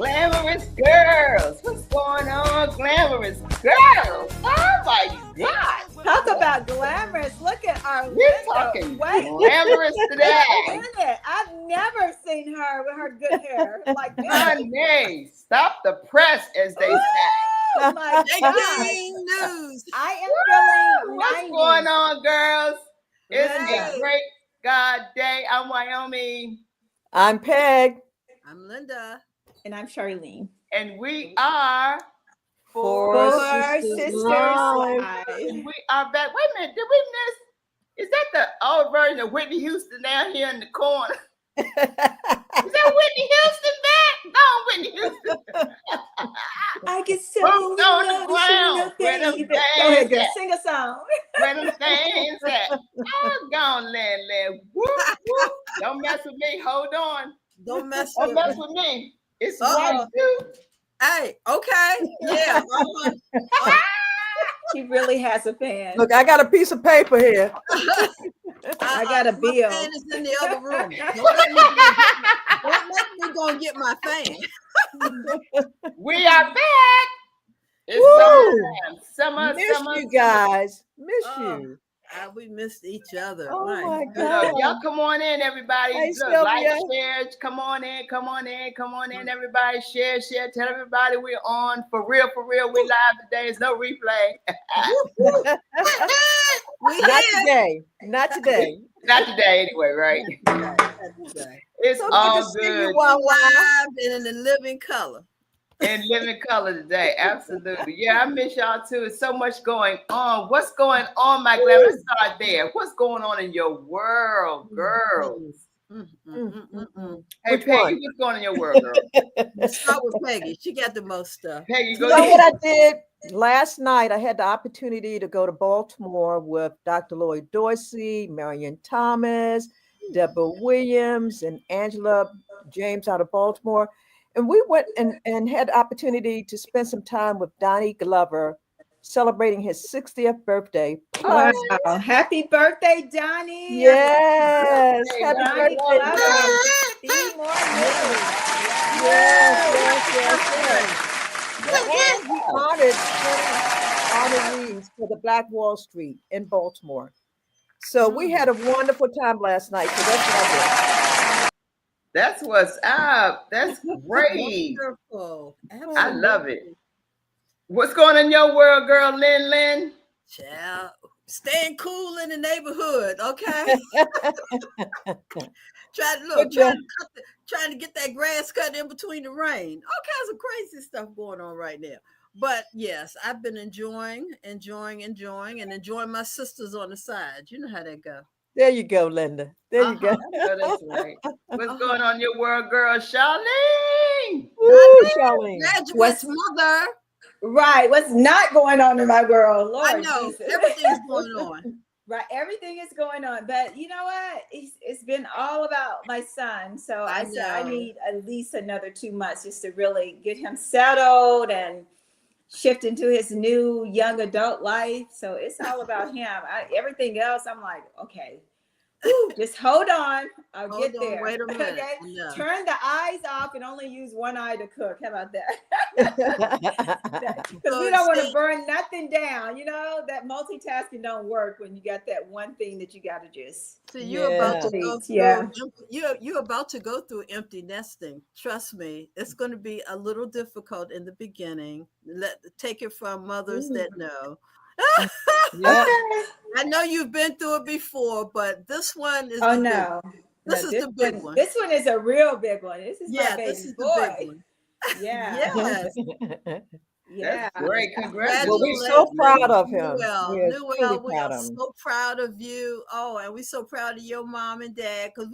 Glamorous girls. What's going on, glamorous girls? Oh my God. Talk about glamorous. Look at our We're talking glamorous today. I've never seen her with her good hair like this. Honey, stop the press, as they say. Oh my God. News. I am feeling What's 90s. going on, girls? It's Linda. a great God day. I'm Wyoming. I'm Peg. I'm Linda. And I'm Charlene. And we are 4SistersLIVE. And we are back. Wait a minute, did we miss? Is that the old version of Whitney Houston down here in the corner? Is that Whitney Houston back? Go on, Whitney Houston. I get so Boots on the ground. Where them Go ahead, girl. things at? Sing a song. Where them things at? Oh, gone, Land. Whoop, whoop. Don't mess with me. Hold on. Don't mess Don't with mess me. with me. It's Uh-oh. 1, 2. Hey, okay. Yeah. She really has a fan. Look, I got a piece of paper here. I got a My bill. fan is in the other room. Don't let me go and get my fan. We are back. It's Woo! summertime. Miss you guys. Miss Oh. you. We missed each other. Oh my Look, God. y'all come on in, everybody. Hey, Look, like, Sylvia. share. Come on in, everybody. Share. Tell everybody we're on. For real. We live today. It's no replay. Not today. Not today. Not today, anyway, right? It's So all good to see good you, Wawa. Live and in the living color. in living color today. Absolutely. Yeah, I miss y'all too. It's so much going on. What's going on, my glam? Let's start there. What's going on in your world, girls? Hey, Which Peggy, one? what's going on in your world, girl? Let's start with Peggy. She got the most stuff. Peggy, You go know ahead. what I did last night? I had the opportunity to go to Baltimore with Dr. Lloyd Dorsey, Marion Thomas, Deborah Williams, and Angela James out of Baltimore. And we went and had the opportunity to spend some time with Donnie Glover celebrating his 60th birthday. Wow. Plus, Happy birthday, Donnie. yes, Hey, happy Donnie birthday. Glover. Be more news. And we honored 20 honorees for the Black Wall Street in Baltimore. So we had a wonderful time last night. So that's what I That's what's up. That's great. Wonderful. I love it. What's going on in your world, girl, Lynn? Child, staying cool in the neighborhood, okay? Trying to get that grass cut in between the rain. All kinds of crazy stuff going on right now. But yes, I've been enjoying my sisters on the side. You know how that go. There you go, Linda. There you go. Oh, that's right. What's going on in your world, girl, Charlene? Woo, Charlene. Graduate's mother. Right. What's not going on in my world? Lord, I know. Jesus. Everything's going on. Right. Everything is going on. But you know what? It's been all about my son. So I said I need at least another 2 months just to really get him settled and shift into his new young adult life. So it's all about him. Everything else, I'm like, okay, just hold on. I'll get there. Wait a minute. Okay? No. Turn the eyes off and only use one eye to cook. How about that? Because we don't want to burn nothing down. You know, that multitasking don't work when you got that one thing that you got to just. So you're about to go through, Yeah. You're about to go through empty nesting. Trust me, it's going to be a little difficult in the beginning. Take it from mothers that know. Yeah. I know you've been through it before, but this one is This is the big one. This one is a real big one. This is my baby this is boy. the big one. Yeah. Yes. Yeah. That's great. Congratulations. Well, we're so proud of him. Newell, we are so proud of you. Oh, and we're so proud of your mom and dad because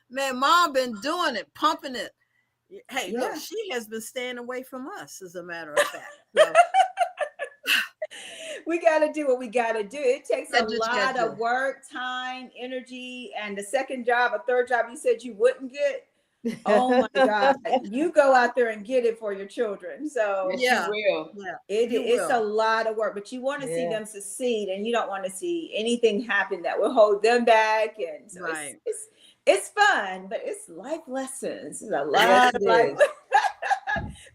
mom been doing it, pumping it. Hey, look, she has been staying away from us, as a matter of fact. So, we got to do what we got to do. It takes a lot of work, time, energy, and the second job, a third job you said you wouldn't get. Oh my God. You go out there and get it for your children. So you will. It's a lot of work, but you want to see them succeed, and you don't want to see anything happen that will hold them back. And so it's fun, but it's life lessons. It's a lot of life.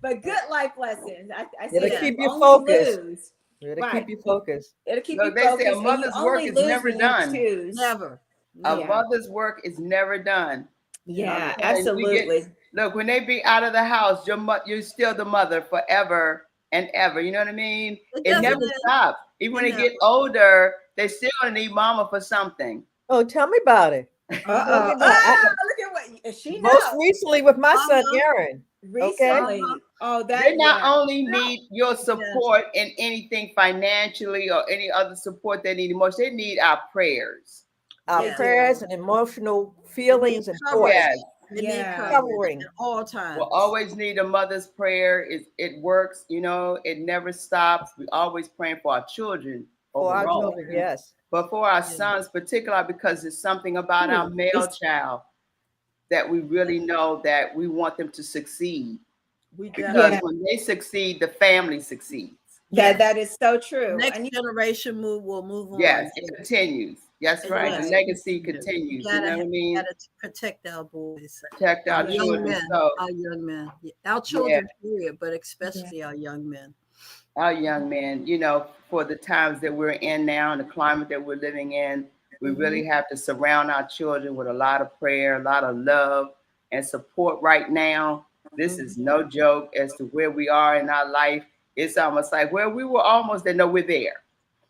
but good life lessons. I It'll say keep you you only focused. lose. It'll Right. keep you focused. It'll keep Look, you they say focused. a And you mother's work only is lose never when done. you choose. Never. A Yeah. mother's work is never done. Yeah, I'm telling you, absolutely. look, when they be out of the house, you're still the mother forever and ever. You know what I mean? It never stops. Even when they get older, they still gonna need mama for something. Oh, tell me about it. Tell me about it. Look at what she knows. Most recently with my son Aaron. Recently. Oh, that they not only need your support in anything financially or any other support they need emotionally, they need our prayers. Our prayers and emotional feelings and thoughts. Covering at all times. We'll always need a mother's prayer. It works, you know, it never stops. We always praying for our children overall. For our children, yes. But for our sons, particularly because it's something about our male child that we really know that we want them to succeed. Because when they succeed, the family succeeds. That is so true. Next generation will move on. Yes, it continues. That's right. The legacy continues. You know what I mean? Gotta protect our boys. Protect our young children. men. Our young men. Our children, period, but especially our young men. Our young men, you know, for the times that we're in now and the climate that we're living in, we really have to surround our children with a lot of prayer, a lot of love and support right now. This is no joke as to where we are in our life. It's almost like, well, we were almost there. No, we're there.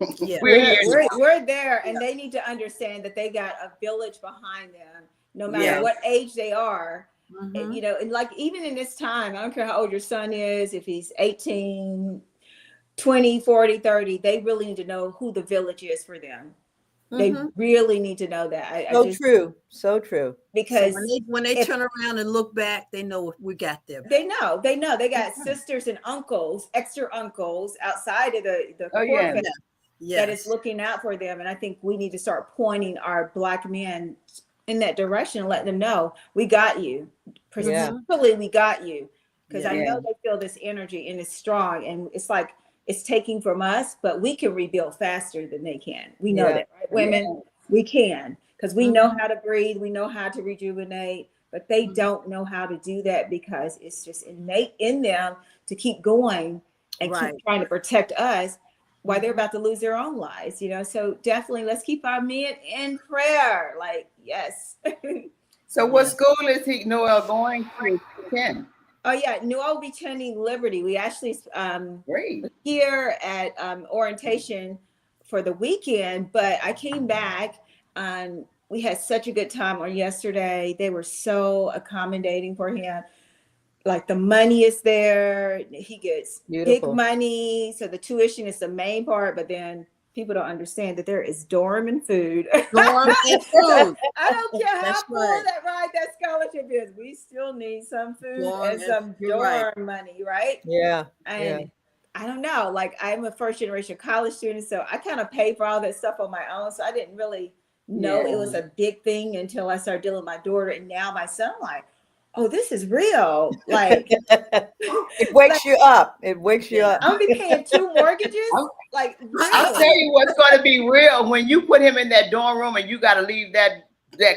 We're there, and they need to understand that they got a village behind them, no matter what age they are. And, you know, and like even in this time, I don't care how old your son is, if he's 18, 20, 40, 30, they really need to know who the village is for them. They really need to know that. So true. Because when they turn around and look back, they know we got there. They know. They got sisters and uncles, extra uncles outside of the corporate that is looking out for them. And I think we need to start pointing our Black men in that direction and let them know we got you. Particularly, we got you. Because I know they feel this energy and it's strong. And it's like, it's taking from us, but we can rebuild faster than they can. We know that, right? Women, we can, because we know how to breathe. We know how to rejuvenate, but they don't know how to do that because it's just innate in them to keep going and keep trying to protect us while they're about to lose their own lives, you know? So definitely let's keep our men in prayer. Like, yes. So what school is Noel going to attend? Oh yeah, Noel will be attending Liberty. We actually here at orientation for the weekend, but I came back. We had such a good time on yesterday. They were so accommodating for him. Like the money is there. He gets big money. So the tuition is the main part, but then people don't understand that there is dorm and food. Dorm and food. I don't care how full that scholarship is. We still need some food and some dorm money, right? Yeah. And I don't know. Like I'm a first generation college student, so I kind of pay for all that stuff on my own. So I didn't really know it was a big thing until I started dealing with my daughter, and now my son, like, oh, this is real. Like it wakes you up. It wakes you up. I'm gonna be paying 2 mortgages. Like I'll tell you what's going to be real when you put him in that dorm room and you got to leave that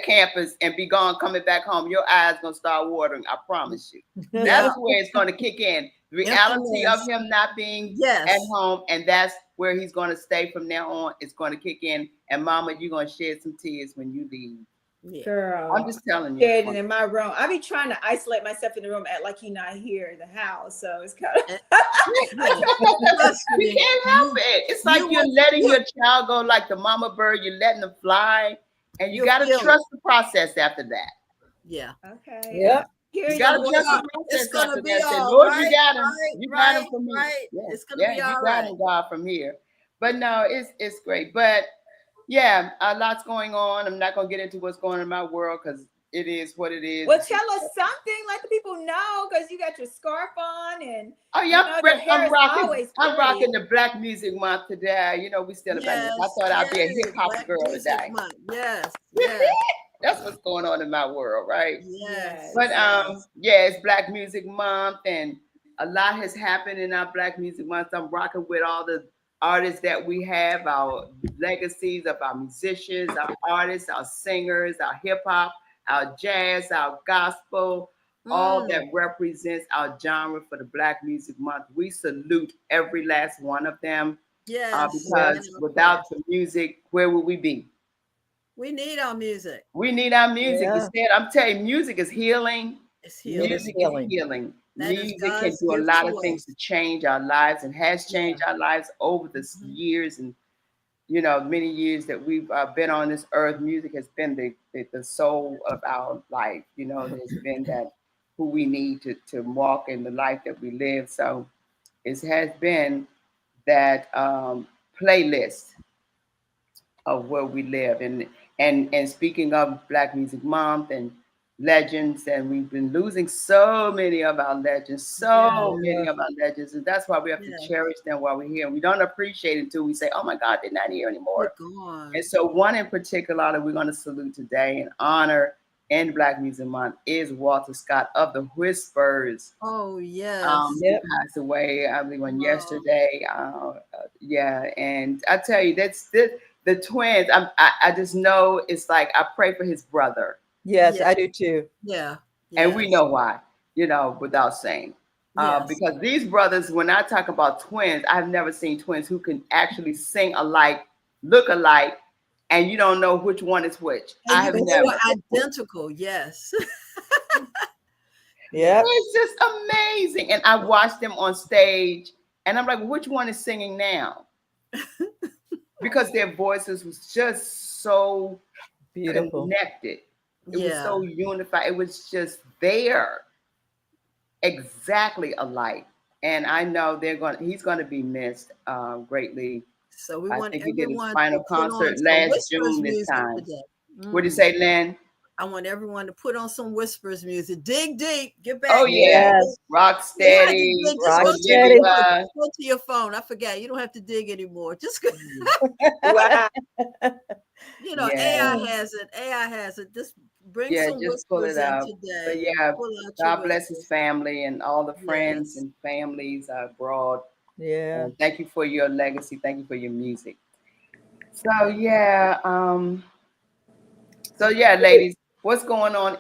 campus and be gone, coming back home. Your eyes gonna start watering. I promise you. That's where it's going to kick in. The reality of him not being at home, and that's where he's going to stay from now on. It's going to kick in. And Mama, you're going to shed some tears when you leave. Girl, I'm just telling you. And in my room, I be trying to isolate myself in the room, act like you're not here in the house. So it's kind of you can't help it. It's like you're letting your child go like the mama bird. You're letting them fly, and you got to trust the process after that. Yeah. Okay. Yeah. You got to trust the process. It's gonna be all Lord, right. You got him. You got him from here. It's gonna be all you got him, God, from here. But no, it's great. But yeah, a lot's going on. I'm not gonna get into what's going on in my world because it is what it is. Well, tell us something, let the people know, because you got your scarf on and I'm rocking the Black Music Month today. You know, we still about this. I thought I'd be a hip hop girl today. Yes. That's what's going on in my world, right? Yes. But it's Black Music Month, and a lot has happened in our Black Music Month. I'm rocking with all the artists that we have, our legacies of our musicians, our artists, our singers, our hip hop, our jazz, our gospel, all that represents our genre for the Black Music Month. We salute every last one of them. Yes. Because without the music, where would we be? We need our music. We need our music. Yeah. Instead, I'm telling you, music is healing. It's healing. Music is healing. Music can God's do a gift lot to of things us. to change our lives and has changed our lives over the years and many years that we've been on this earth. Music has been the soul of our life. There's been that who we need to walk in the life that we live. So it has been that playlist of where we live. And speaking of Black Music Month and legends, and we've been losing so many of our legends, and that's why we have to cherish them while we're here. We don't appreciate it until we say, oh my God, they're not here anymore. And so one in particular that we're going to salute today and honor in Black Music Month is Walter Scott of the Whispers. Oh, yes. He passed away, I believe, on yesterday. And I tell you, that's the twins. I just know it's like I pray for his brother. Yes, I do too. Yeah. And we know why, without saying. Because these brothers, when I talk about twins, I've never seen twins who can actually sing alike, look alike, and you don't know which one is which. And I have never. Identical, yes. Yeah. It's just amazing. And I watched them on stage, and I'm like, which one is singing now? Because their voices was just so beautiful, connected. It was so unified. It was just there, exactly alike. And I know he's going to be missed greatly. So we I want think he did his everyone final concert last June this time. What did you say, Lynn? I want everyone to put on some Whispers music. Dig deep. Get back. Oh, yes. Rock steady. Rock steady. Go to your phone. I forgot. You don't have to dig anymore. Just go. Wow. AI has it. AI has it. Just bring some just pull it out. Today. But God bless his family and all the friends and families abroad. Yeah. And thank you for your legacy. Thank you for your music. So ladies, what's going on?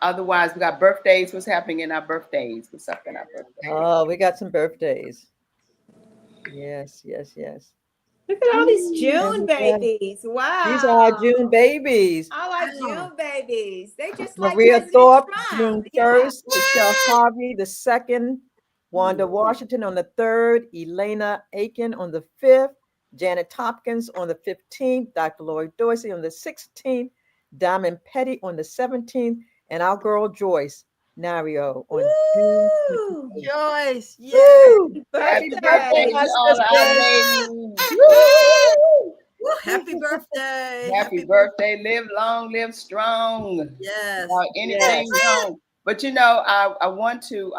Otherwise, we got birthdays. What's happening in our birthdays? What's up in our birthdays? Oh, we got some birthdays. Yes. Look at all these June babies. Wow. These are our June babies. I like June babies. They just Maria like Thorpe, June 1st, Michelle Harvey, the 2nd, Wanda Washington on the 3rd, Elena Aiken on the 5th, Janet Tompkins on the 15th, Dr. Lloyd Dorsey on the 16th, Diamond Petty on the 17th, and our girl Joyce Nario on June 28th. Joyce, yay! Happy birthday, Happy birthday! Happy birthday! Live long, live strong. Yes. Anything wrong. But I want to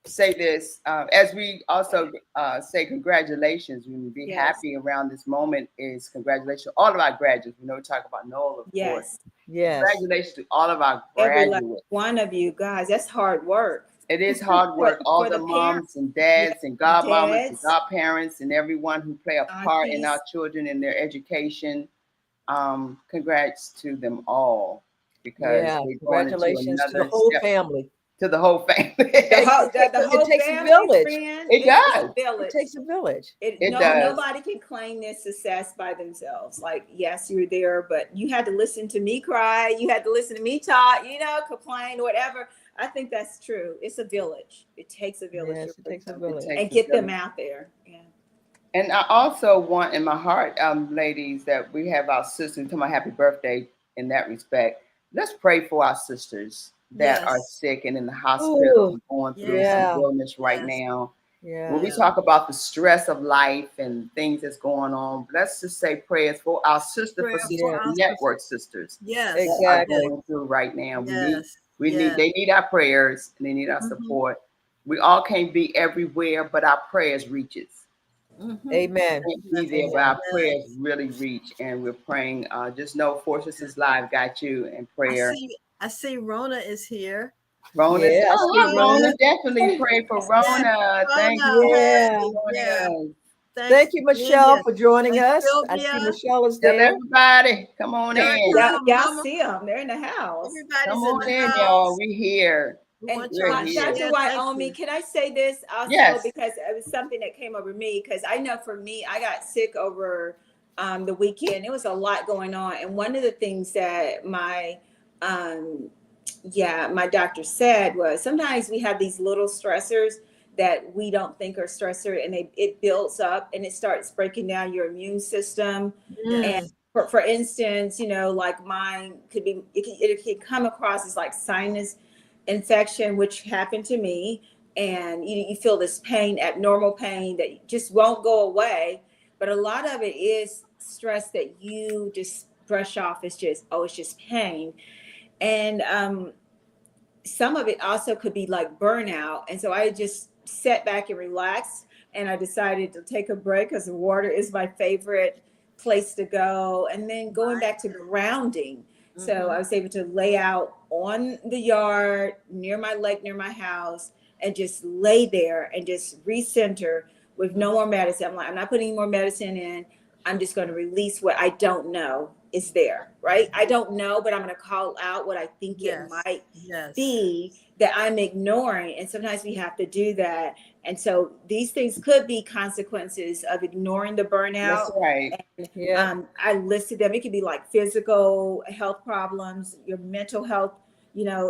say this as we also say congratulations. We would be happy around this moment. Is congratulations to all of our graduates. We talk about Noel, of course. Yes. Congratulations to all of our graduates. Every one of you guys. That's hard work. It is hard work. All the moms and dads and godmamas and godparents and everyone who play a part in our children and their education. Congrats to them all, because congratulations to the whole family. To the whole family. The whole it takes family, a village. Friend, it does. It takes a village. It does. Nobody can claim their success by themselves. Like, yes, you're there, but you had to listen to me cry. You had to listen to me talk, complain, whatever. I think that's true. It's a village. It takes a village. Yes, it takes a village. And get them out there. Yeah. And I also want in my heart, ladies, that we have our sisters. To my happy birthday in that respect. Let's pray for our sisters that are sick and in the hospital and going through some illness right now. Yeah. When we talk about the stress of life and things that's going on, let's just say prayers for our network sisters. Yes, exactly. Going through right now. They need our prayers and they need our support. We all can't be everywhere, but our prayers reaches. Amen. Be there, but our prayers really reach, and we're praying. Just know 4SistersLIVE got you in prayer. I see Rona is here. Rona, Rona, definitely pray for Rona. Thank you. Thank you, Michelle, for joining us. I see Michelle is there. Everybody, come on in. Y'all see them. They're in the house. Come on in, y'all. We here. And Really Dr. Wyoming, can I say this also? Yes. Because it was something that came over me. Because I know for me, I got sick over the weekend. It was a lot going on. And one of the things that my doctor said was sometimes we have these little stressors that we don't think are stressor, and it builds up and it starts breaking down your immune system. And for instance, like mine could be, it could come across as like sinus infection, which happened to me. And you feel this pain, abnormal pain that just won't go away. But a lot of it is stress that you just brush off as just, it's just pain. And some of it also could be like burnout. And so I just sat back and relaxed, and I decided to take a break because the water is my favorite place to go. And then going back to grounding. So I was able to lay out on the yard near my lake, near my house, and just lay there and just recenter with no more medicine. I'm like, I'm not putting any more medicine in. I'm just going to release what I don't know is there, right? I don't know, but I'm going to call out what I think it might be that I'm ignoring. And sometimes we have to do that. And so these things could be consequences of ignoring the burnout. That's right. And I listed them. It could be like physical health problems, your mental health,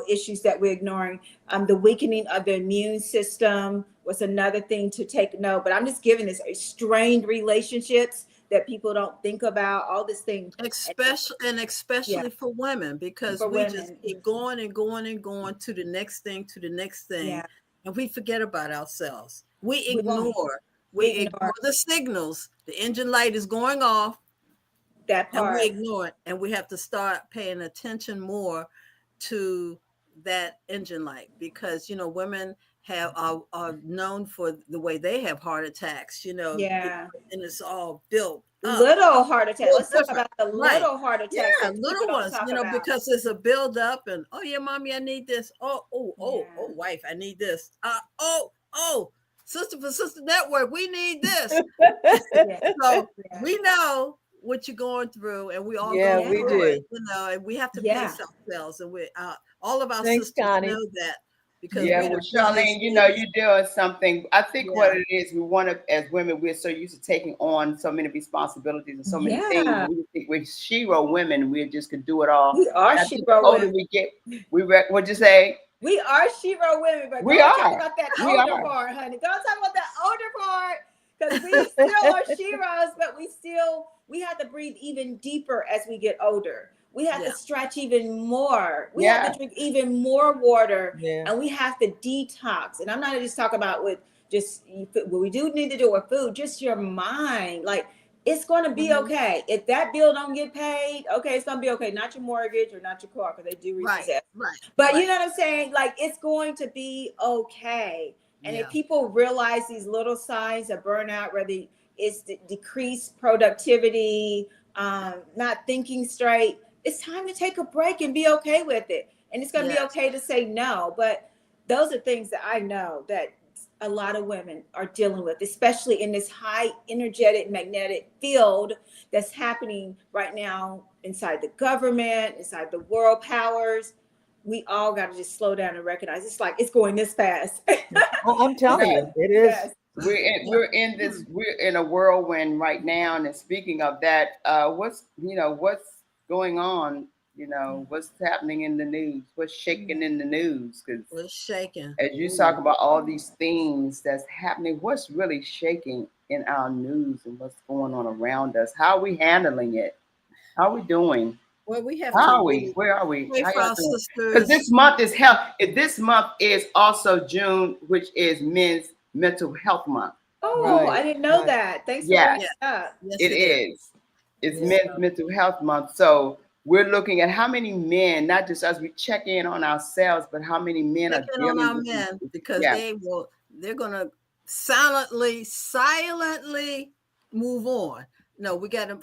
issues that we're ignoring. The weakening of the immune system was another thing to take note. But I'm just giving this strained relationships that people don't think about, all this thing. Especially for women, because just keep going and going and going to the next thing, and we forget about ourselves. We ignore the signals. The engine light is going off. That part. And we ignore it, and we have to start paying attention more to that engine light, because women are known for the way they have heart attacks, and it's all built up. Little heart attacks. Let's talk about the little heart attacks. Yeah, little ones, because it's a build up, and mommy, I need this. Wife, I need this. Sister for Sister Network, we need this. So we know what you're going through, and we all go through it, and we have to pace ourselves, and we all of our sisters Connie. know that. Because Charlene, you're doing something. I think what it is, we want to, as women, we're so used to taking on so many responsibilities and so many things. We think we're shero women. We just could do it all. We are shero women. What'd you say? We are shero women, but don't talk about that older part, honey. Don't talk about that older part, because we still are sheros, but we have to breathe even deeper as we get older. We have to stretch even more. We have to drink even more water, and we have to detox. And I'm not just talking about with just what we do need to do with food, just your mind. Like, it's going to be okay. If that bill don't get paid, okay, it's going to be okay. Not your mortgage or not your car, because they do repossess. Right. But you know what I'm saying? Like, it's going to be okay. And if people realize these little signs of burnout, whether it's decreased productivity, not thinking straight, it's time to take a break and be okay with it. And it's going to be okay to say no. But those are things that I know that a lot of women are dealing with, especially in this high energetic magnetic field that's happening right now inside the government, inside the world powers. We all got to just slow down and recognize it's like it's going this fast. I'm telling you, it is. Yes. We're in a whirlwind right now. And speaking of that, what's going on? What's happening in the news? What's shaking in the news? Because what's shaking? As you talk about all these things that's happening, what's really shaking in our news and what's going on around us? How are we handling it? How are we doing? Well, we have How are we? Where are we? Because this month is health. This month is also June, which is Men's Mental Health Month. Oh, I didn't know that. Thanks for bringing it up. Yes, it is. It's Men's Mental Health Month. So we're looking at how many men, not just us, we check in on ourselves, but how many men are dealing on our with men, because they're gonna silently move on. No, we got to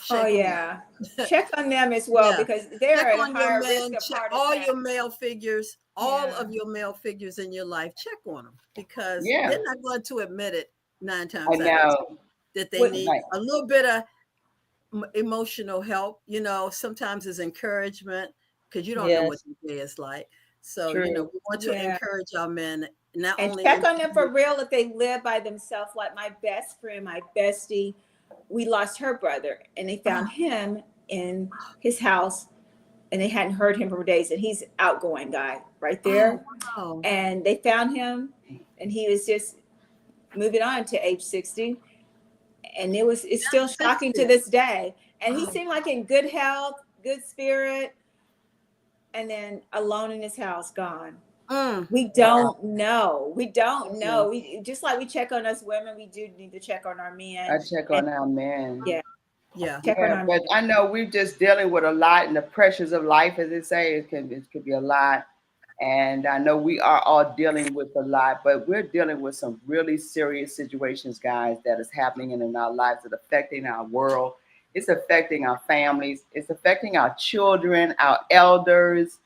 check on them as well, because they're check at on a higher your men, risk of check heart all attack. your male figures, all of your male figures in your life. Check on them, because they're not going to admit it 9 times out of 10 that they need a little bit of emotional help. Sometimes it's encouragement, because you don't know what the day is like. So, True. we want to encourage our men, not and only check on them for real if they live by themselves. Like my best friend, my bestie, we lost her brother, and they found him in his house, and they hadn't heard him for days, and he's outgoing guy right there. Oh, wow. And they found him, and he was just moving on to age 60, and it's still shocking to this day. And he seemed like in good health, good spirit, and then alone in his house, gone. We don't know. We don't know. We just like we check on us women, we do need to check on our men. I check on our men. Yeah. But I know we're just dealing with a lot, and the pressures of life, as they say, it could be a lot. And I know we are all dealing with a lot, but we're dealing with some really serious situations, guys, that is happening in our lives, that affecting our world. It's affecting our families. It's affecting our children, our elders.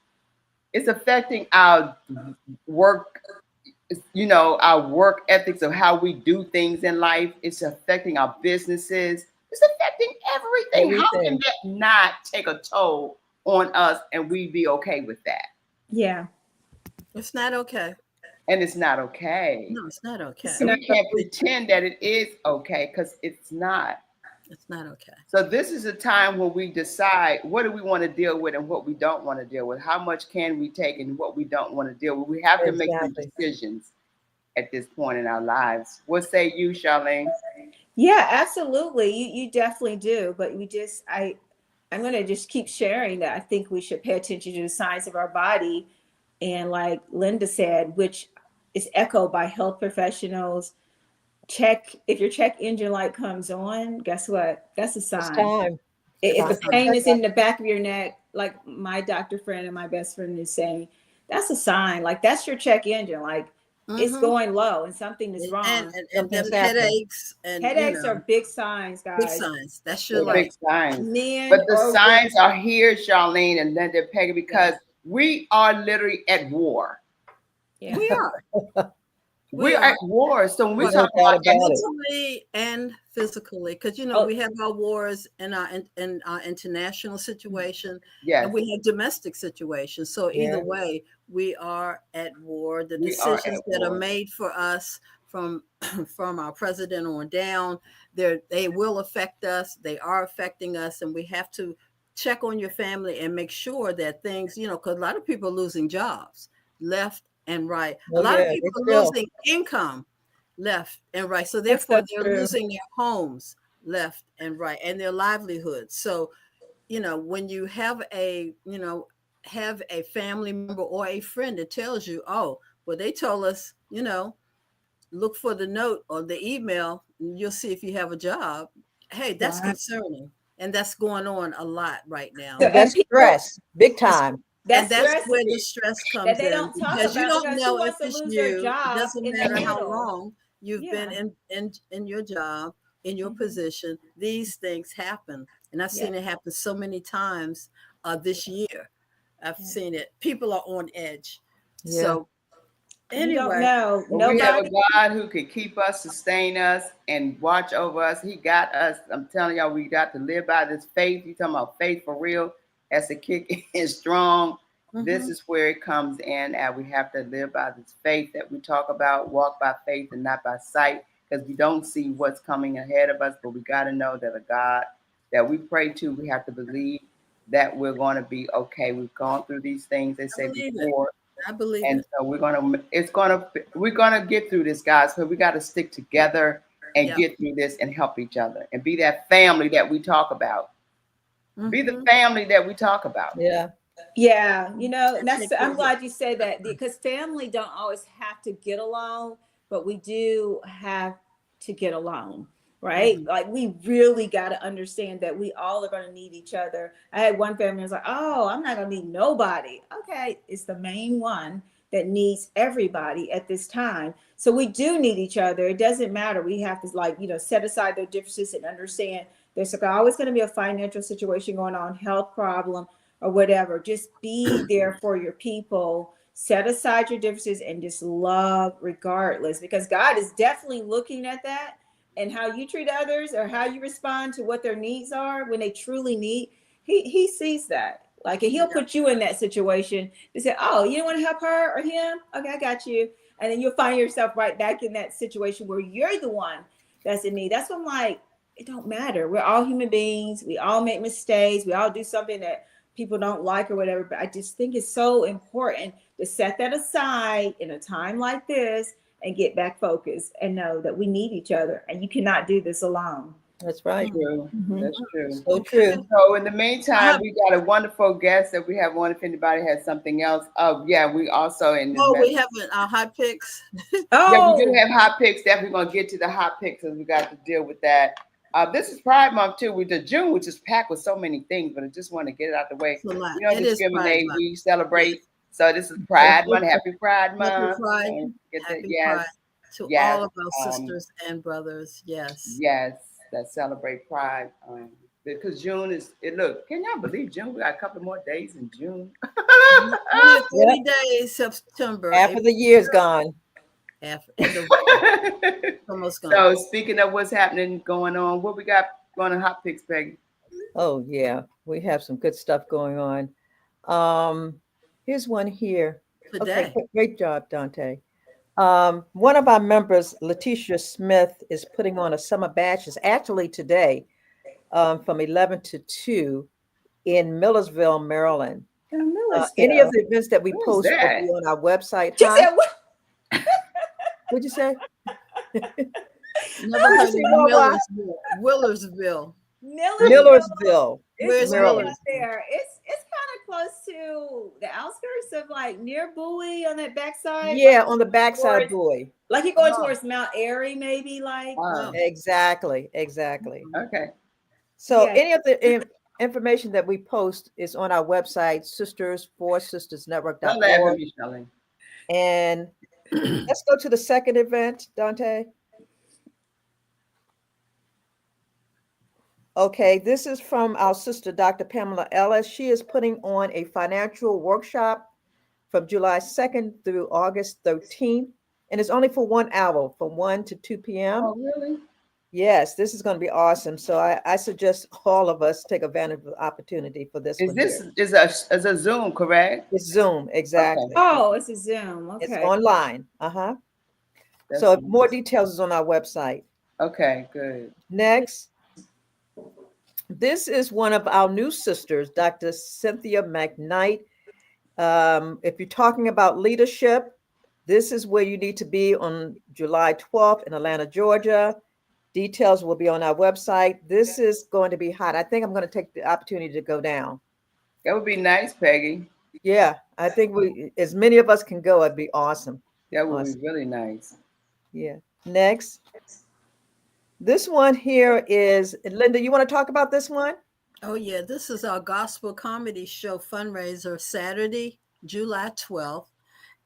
It's affecting our work, our work ethics of how we do things in life. It's affecting our businesses. It's affecting everything. How can that not take a toll on us and we be okay with that? Yeah. It's not okay. And it's not okay. No, it's not okay. And we can't pretend that it is okay, because it's not. It's not okay. So this is a time when we decide what do we want to deal with and what we don't want to deal with. How much can we take and what we don't want to deal with. We have to make some decisions at this point in our lives. What say you, Charlene? Yeah, absolutely. You definitely do. But I'm going to just keep sharing that I think we should pay attention to the signs of our body. And like Linda said, which is echoed by health professionals, if your check engine light comes on, guess what? That's a sign. If the pain is in the back of your neck, like my doctor friend and my best friend is saying, that's a sign. Like that's your check engine. Like it's going low and something is wrong. And them headaches are big signs, guys. Big signs. That's your big signs. Men, but the signs are here, Charlene and Linda, Peggy, because we are literally at war. Yeah. We are. We're at war. So when we talk about mentally and physically, because we have our wars in our international situation, and we have domestic situations. So either way, we are at war. The decisions that are made for us from our president on down, they will affect us. They are affecting us, and we have to check on your family and make sure that things, because a lot of people are losing jobs left and right. A lot of people are losing income left and right. So therefore they're losing their homes left and right and their livelihoods. So, when you have a family member or a friend that tells you, oh, well, they told us, look for the note or the email, and you'll see if you have a job. Hey, that's concerning. And that's going on a lot right now. So that's stress, big time. That's where the stress comes that they don't in, talk because about, you don't know if it's you. It doesn't matter how long you've been in your job, in your position. These things happen, and I've seen it happen so many times this year. I've seen it. People are on edge. Yeah. So anyway, we have a God who can keep us, sustain us, and watch over us. He got us. I'm telling y'all, we got to live by this faith. You talking about faith for real? As the kick is strong, this is where it comes in, and we have to live by this faith that we talk about, walk by faith and not by sight, because we don't see what's coming ahead of us, but we got to know that a God that we pray to, we have to believe that we're going to be okay. We've gone through these things, they say before. I believe and so we're gonna get through this, guys. So we got to stick together and get through this and help each other and be that family that we talk about. Be the family that we talk about. Yeah. I'm glad you said that, because family don't always have to get along, but we do have to get along, right? Like we really got to understand that we all are going to need each other. I had one family was like, oh, I'm not going to need nobody. Okay, it's the main one that needs everybody at this time. So we do need each other. It doesn't matter. We have to set aside their differences and understand there's always going to be a financial situation going on, health problem or whatever. Just be there for your people. Set aside your differences and just love regardless, because God is definitely looking at that, and how you treat others or how you respond to what their needs are when they truly need. He sees that. Like, and he'll put you in that situation to say, oh, you don't want to help her or him? Okay, I got you. And then you'll find yourself right back in that situation where you're the one that's in need. That's when I'm like, it don't matter. We're all human beings. We all make mistakes. We all do something that people don't like or whatever. But I just think it's so important to set that aside in a time like this and get back focused and know that we need each other. And you cannot do this alone. That's right. True. That's true. So true. So in the meantime, we got a wonderful guest that we have on. If anybody has something else, yeah, we also we have our hot picks. Yeah, we do have hot picks. Definitely gonna get to the hot picks because we got to deal with that. This is Pride Month too. The June was just packed with so many things, but I just want to get it out the way. We don't discriminate. We celebrate. So this is Pride Month. Happy Pride Month. Happy Pride. Happy Pride to all of our sisters and brothers. Yes. Yes. That celebrate Pride, because June is it. Look, can y'all believe June? We got a couple more days in June. 40 days, September. Half of the year's gone. Almost gone. So speaking of what's happening, going on, what we got going on hot picks, Peggy? Oh yeah, we have some good stuff going on. Here's one here. Today. Okay, great job, Dante. One of our members, Letitia Smith, is putting on a summer bash. It's actually today, from 11 to 2 in Millersville, Maryland. Any of the events that we post will be on our website. She said what? What'd you say? Never heard of Millersville. Millersville. It's Maryland. up there. It's kind of close to the outskirts of like near Bowie on that backside. Yeah, on the backside of Bowie. Like you're going towards Mount Airy, maybe like. Exactly. Okay. So any of the information that we post is on our website, 4SistersNetwork.org. And let's go to the second event, Dante. Okay, this is from our sister, Dr. Pamela Ellis. She is putting on a financial workshop from July 2nd through August 13th. And it's only for 1 hour, from 1 to 2 p.m. Oh, really? Yes, this is going to be awesome. So I suggest all of us take advantage of the opportunity for this. Is a Zoom, correct? It's Zoom, exactly. Okay. Oh, it's a Zoom. Okay. It's online. So more details is on our website. Okay, good. Next. This is one of our new sisters, Dr. Cynthia McKnight. If you're talking about leadership, this is where you need to be on July 12th in Atlanta, Georgia. Details will be on our website. This is going to be hot. I think I'm going to take the opportunity to go down. That would be nice, Peggy. Yeah, I think as many of us can go, it'd be awesome. That would be really nice. Yeah. Next. This one here is, Linda, you want to talk about this one? Oh, yeah. This is our gospel comedy show fundraiser Saturday, July 12th.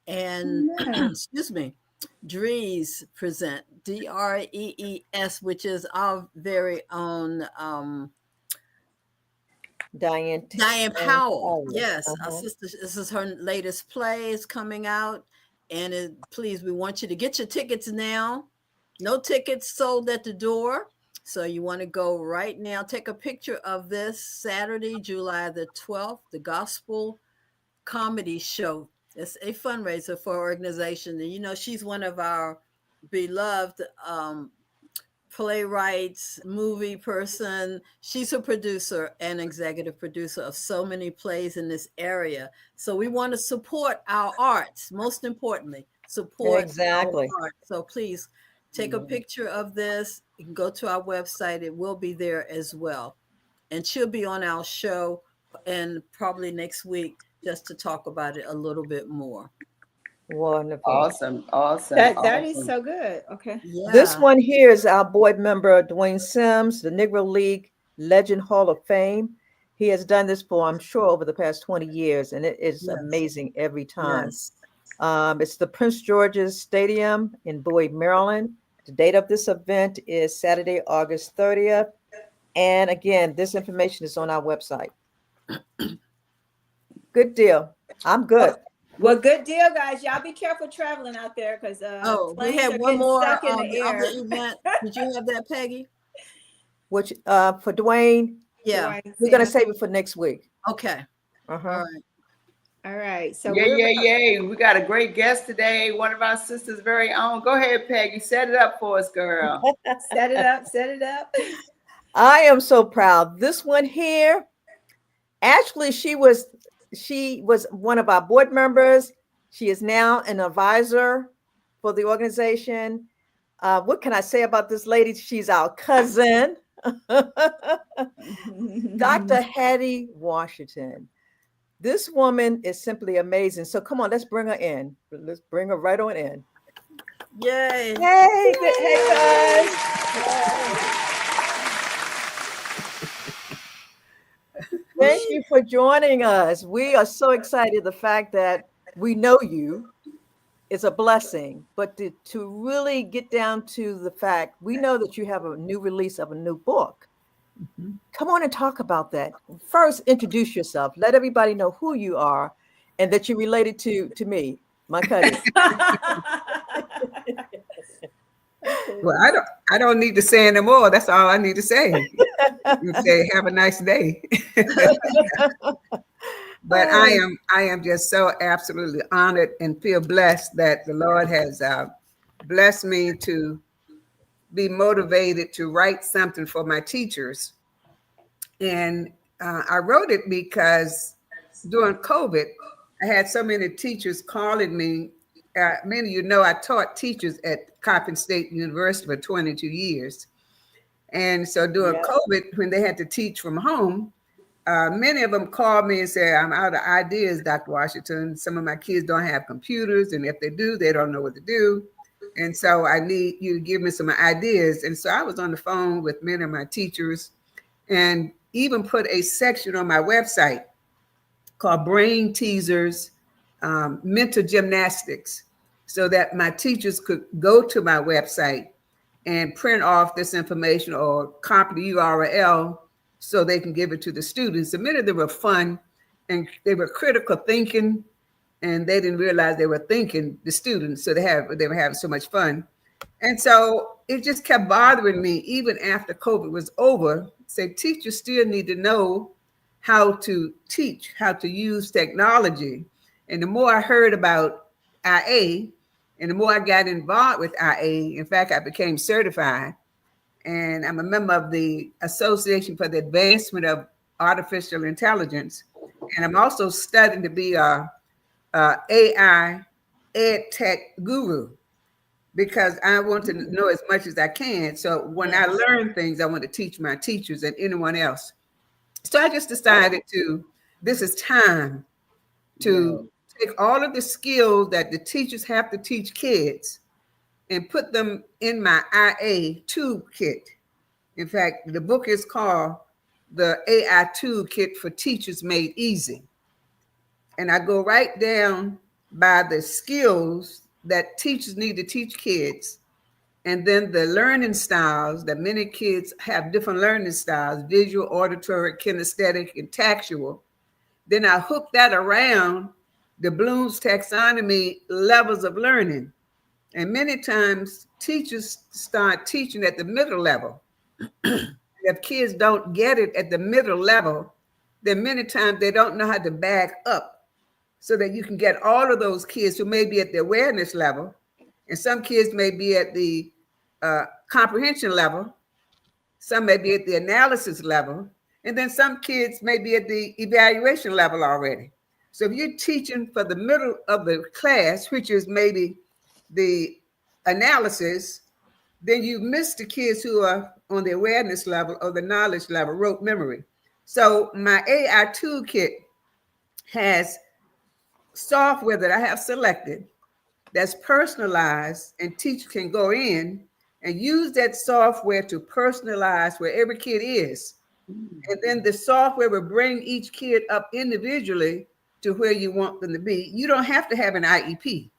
And, excuse me, Drees present, DREES, which is our very own Diane Powell. Yes, our sister. This is her latest play. Is coming out. And please, we want you to get your tickets now. No tickets sold at the door. So you want to go right now. Take a picture of this Saturday, July the 12th, the Gospel Comedy Show. It's a fundraiser for our organization. And, she's one of our beloved playwrights, movie person. She's a producer and executive producer of so many plays in this area. So we want to support our arts. Most importantly, support our art. So please, take a picture of this. You can go to our website. It will be there as well. And she'll be on our show and probably next week just to talk about it a little bit more. Wonderful. Awesome. That is so good. Okay. Yeah. This one here is our board member, Dwayne Sims, the Negro League Legend Hall of Fame. He has done this for, I'm sure, over the past 20 years, and it is amazing every time. Yes. It's the Prince George's Stadium in Bowie, Maryland. The date of this event is Saturday, August 30th. And again, this information is on our website. Good deal. I'm good. Well, good deal, guys. Y'all be careful traveling out there because we had one more other event. Did you have that, Peggy? Which for Dwayne? Yeah. We're going to save it for next week. Okay. Uh-huh. All right. So yeah. We got a great guest today. One of our sisters' very own. Go ahead, Peggy. Set it up for us, girl. Set it up. Set it up. I am so proud. This one here, actually, she was one of our board members. She is now an advisor for the organization. What can I say about this lady? She's our cousin, Dr. Hattie Washington. This woman is simply amazing. So come on, let's bring her in. Let's bring her right on in. Yay. Hey, hey guys. Thank you for joining us. We are so excited. The fact that we know you is a blessing, but to really get down to the fact, we know that you have a new release of a new book. Mm-hmm. Come on and talk about that. First, introduce yourself. Let everybody know who you are and that you're related to me, my cousin. Well, I don't need to say anymore. That's all I need to say. You say, have a nice day. But I am just so absolutely honored and feel blessed that the Lord has blessed me to be motivated to write something for my teachers. And I wrote it because during COVID, I had so many teachers calling me. Many of you know I taught teachers at Coppin State University for 22 years. And so during COVID, when they had to teach from home, many of them called me and said, I'm out of ideas, Dr. Washington. Some of my kids don't have computers, and if they do, they don't know what to do. And so I need you to give me some ideas. And so I was on the phone with many of my teachers and even put a section on my website called Brain Teasers, Mental Gymnastics, so that my teachers could go to my website and print off this information or copy the URL so they can give it to the students. The minute they were fun and they were critical thinking, and they didn't realize they were thinking, the students, so they were having so much fun. And so it just kept bothering me even after COVID was over. Say teachers still need to know how to teach, how to use technology. And the more I heard about IA, and the more I got involved with IA, in fact, I became certified. And I'm a member of the Association for the Advancement of Artificial Intelligence. And I'm also studying to be a AI ed tech guru, because I want to know as much as I can. So when I learn things, I want to teach my teachers and anyone else. So I just decided this is time to take all of the skills that the teachers have to teach kids and put them in my IA toolkit. In fact, the book is called The AI Toolkit for Teachers Made Easy. And I go right down by the skills that teachers need to teach kids. And then the learning styles, that many kids have different learning styles, visual, auditory, kinesthetic, and tactual. Then I hook that around the Bloom's taxonomy levels of learning. And many times teachers start teaching at the middle level. If kids don't get it at the middle level, then many times they don't know how to back up so that you can get all of those kids who may be at the awareness level. And some kids may be at the comprehension level. Some may be at the analysis level. And then some kids may be at the evaluation level already. So if you're teaching for the middle of the class, which is maybe the analysis, then you miss the kids who are on the awareness level or the knowledge level, rote memory. So my AI toolkit has software that I have selected that's personalized, and teachers can go in and use that software to personalize where every kid is. And then the software will bring each kid up individually to where you want them to be. You don't have to have an IEP.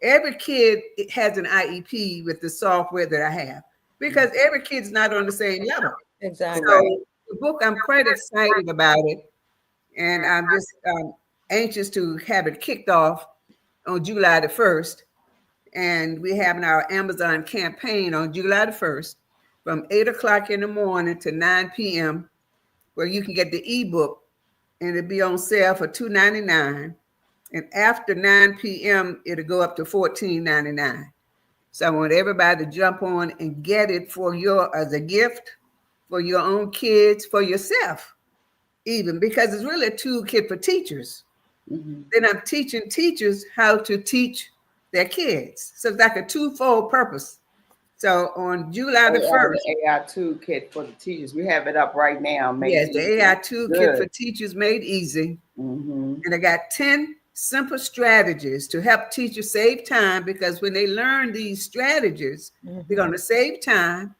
Every kid has an IEP with the software that I have, because every kid's not on the same level. Exactly. So the book, I'm quite excited about it. And I'm just anxious to have it kicked off on July the 1st. And we're having our Amazon campaign on July the 1st from 8 o'clock in the morning to 9 p.m., where you can get the ebook and it'll be on sale for $2.99. And after 9 p.m., it'll go up to $14.99. So I want everybody to jump on and get it for as a gift for your own kids, for yourself, even, because it's really a toolkit for teachers. Mm-hmm. Then I'm teaching teachers how to teach their kids. So it's like a twofold purpose. So on July the 1st. The AI toolkit for the teachers. We have it up right now. Yes, the AI toolkit for teachers made easy. Mm-hmm. And I got 10 simple strategies to help teachers save time, because when they learn these strategies, they're going to save time.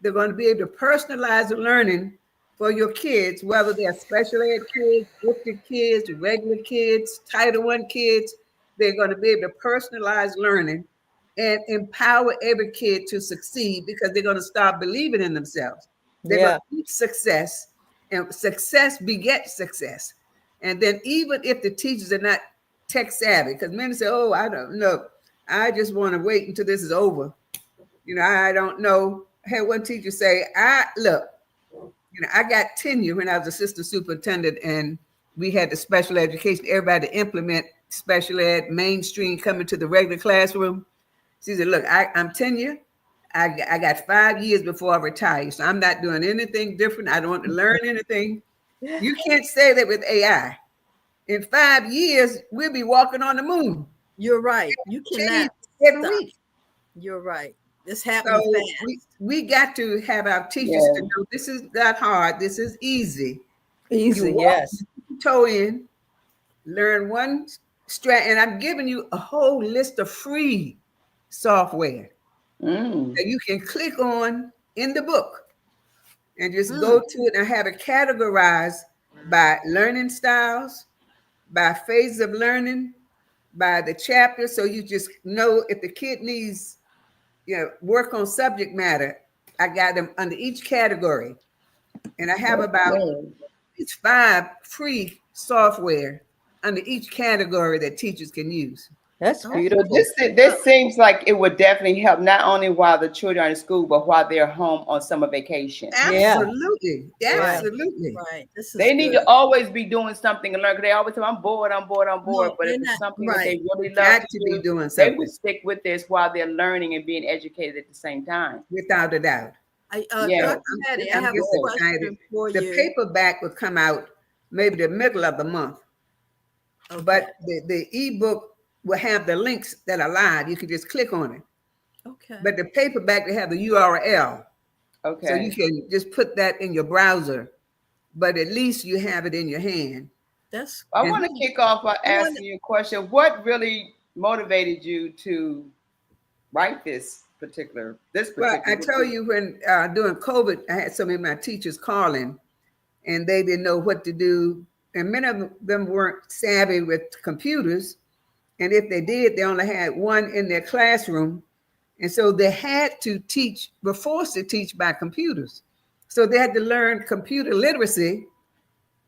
They're going to be able to personalize the learning for your kids, whether they're special ed kids, gifted kids, regular kids, Title I kids. They're going to be able to personalize learning and empower every kid to succeed, because they're going to start believing in themselves. They're going to reach success, and success begets success. And then even if the teachers are not tech savvy, because many say, oh, I don't know, I just want to wait until this is over. I don't know. I had one teacher say, I got tenure when I was assistant superintendent, and we had the special education, everybody to implement special ed, mainstream, coming to the regular classroom. She said, look, I'm tenure. I got 5 years before I retire, so I'm not doing anything different. I don't want to learn anything. You can't say that with AI. In 5 years, we'll be walking on the moon. You're right. You cannot every week. You're right. This happens fast. We got to have our teachers to know this is not hard. This is easy. Easy, yes. Toe in, learn one strat, and I'm giving you a whole list of free software that you can click on in the book and just go to it, and have it categorized by learning styles, by phases of learning, by the chapter. So you just know if the kid needs, work on subject matter, I got them under each category. And I have about 5 free software under each category that teachers can use. That's beautiful. This seems like it would definitely help, not only while the children are in school, but while they're home on summer vacation. Absolutely. Yeah. Absolutely. Right. They need to always be doing something and learn, because they always say, I'm bored. No, but if it's something that they really love to be doing, they would stick with this while they're learning and being educated at the same time. Without a doubt. Dr. Patty, I have a question for you. The paperback would come out maybe the middle of the month. Okay. But the ebook will have the links that are live. You can just click on it. Okay. But the paperback, they have the URL. Okay. So you can just put that in your browser, but at least you have it in your hand. I want to kick off by asking you a question. What really motivated you to write this particular? Well, I tell you, when during COVID, I had some of my teachers calling, and they didn't know what to do. And many of them weren't savvy with computers. And if they did, they only had one in their classroom. And so they had to were forced to teach by computers. So they had to learn computer literacy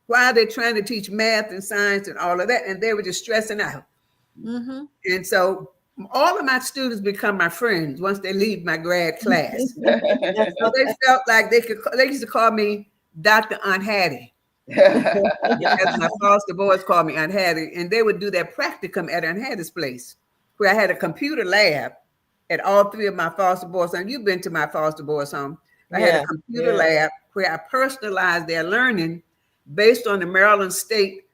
while they're trying to teach math and science and all of that. And they were just stressing out. Mm-hmm. And so all of my students become my friends once they leave my grad class. So they felt like they used to call me Dr. Aunt Hattie. As my foster boys called me Aunt Hattie, and they would do their practicum at Aunt Hattie's place, where I had a computer lab at all 3 of my foster boys' homes. You've been to my foster boys' home. I had a computer lab where I personalized their learning based on the Maryland State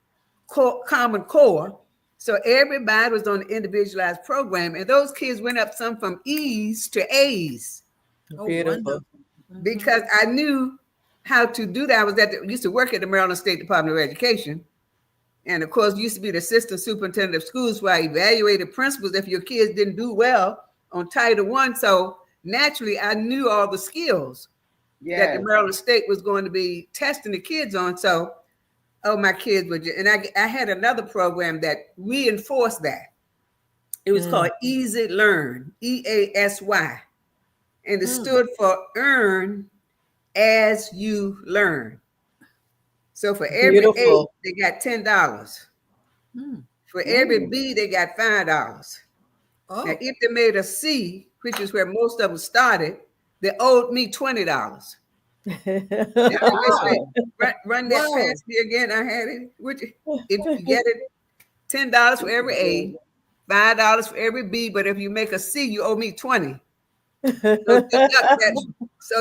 Common Core. So everybody was on an individualized program, and those kids went up some from E's to A's. Beautiful. Because I knew how to do that. I used to work at the Maryland State Department of Education. And of course, used to be the assistant superintendent of schools, where I evaluated principals if your kids didn't do well on Title I. So naturally, I knew all the skills that the Maryland State was going to be testing the kids on. So, my kids would and I had another program that reinforced that. It was called Easy Learn, EASY. And it stood for Earn as You Learn. So for every A, they got $10. For every B, they got $5. Now, if they made a C, which is where most of them started, they owed me $20. Run that past me again. I had it. If you get it, $10 for every A, $5 for every B. But if you make a C, you owe me 20. So